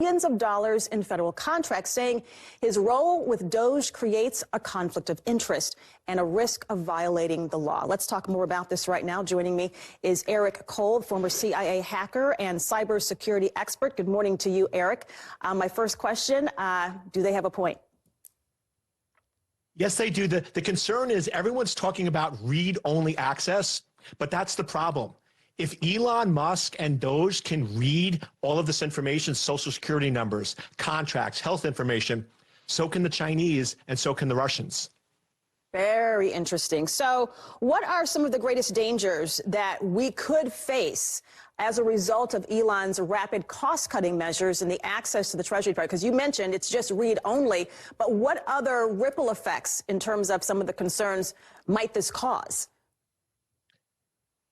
Millions of dollars in federal contracts, saying his role with DOGE creates a conflict of interest and a risk of violating the law. Let's talk more about this right now. Joining me is Eric Kolb, former CIA hacker and cybersecurity expert. Good morning to you, Eric. My first question, do they have a point? Yes, they do. The concern is everyone's talking about read-only access, but that's the problem. If Elon Musk and DOGE can read all of this information, social security numbers, contracts, health information, so can the Chinese and so can the Russians. Very interesting. So what are some of the greatest dangers that we could face as a result of Elon's rapid cost-cutting measures and the access to the Treasury Department? Because you mentioned it's just read-only, but what other ripple effects in terms of some of the concerns might this cause?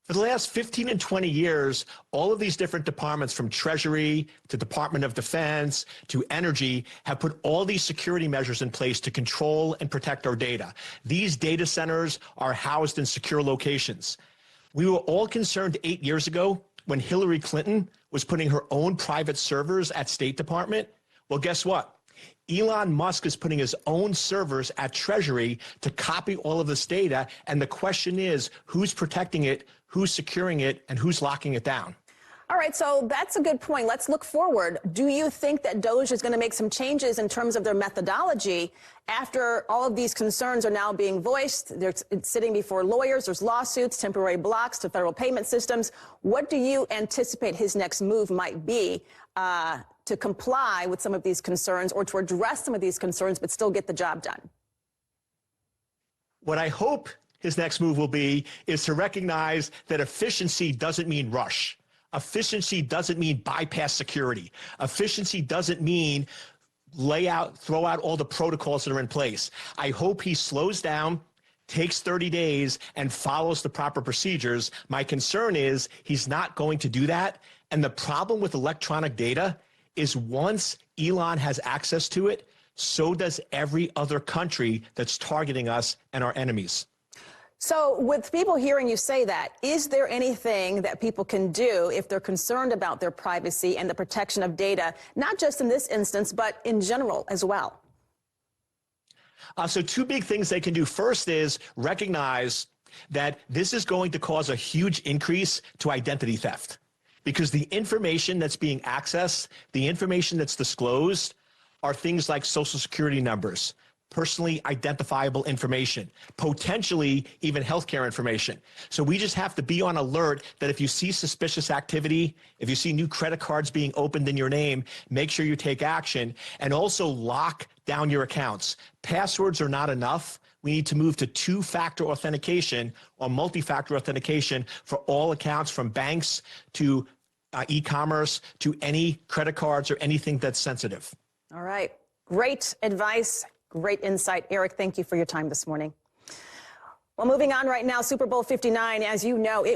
For the last 15 and 20 years, all of these different departments, from Treasury to Department of Defense to Energy, have put all these security measures in place to control and protect our data. These data centers are housed in secure locations. We were all concerned 8 years ago when Hillary Clinton was putting her own private servers at State Department. Well, guess what? Elon Musk is putting his own servers at Treasury to copy all of this data. And the question is, who's protecting it, who's securing it, and who's locking it down? All right, so that's a good point. Let's look forward. Do you think that DOGE is going to make some changes in terms of their methodology after all of these concerns are now being voiced? It's sitting before lawyers, there's lawsuits, temporary blocks to federal payment systems. What do you anticipate his next move might be to comply with some of these concerns or to address some of these concerns but still get the job done? What I hope his next move will be is to recognize that efficiency doesn't mean rush. Efficiency doesn't mean bypass security. Efficiency doesn't mean throw out all the protocols that are in place. I hope he slows down, takes 30 days, and follows the proper procedures. My concern is he's not going to do that. And the problem with electronic data is once Elon has access to it, so does every other country that's targeting us and our enemies. So with people hearing you say that, is there anything that people can do if they're concerned about their privacy and the protection of data, not just in this instance, but in general as well? So two big things they can do. First is recognize that this is going to cause a huge increase to identity theft, because the information that's being accessed, the information that's disclosed, are things like social security numbers, personally identifiable information, potentially even healthcare information. So we just have to be on alert that if you see suspicious activity, if you see new credit cards being opened in your name, make sure you take action, and also lock down your accounts. Passwords are not enough. We need to move to two-factor authentication or multi-factor authentication for all accounts, from banks to e-commerce to any credit cards or anything that's sensitive. All right. Great advice. Great insight. Eric, thank you for your time this morning. Well, moving on right now, Super Bowl 59, as you know, it was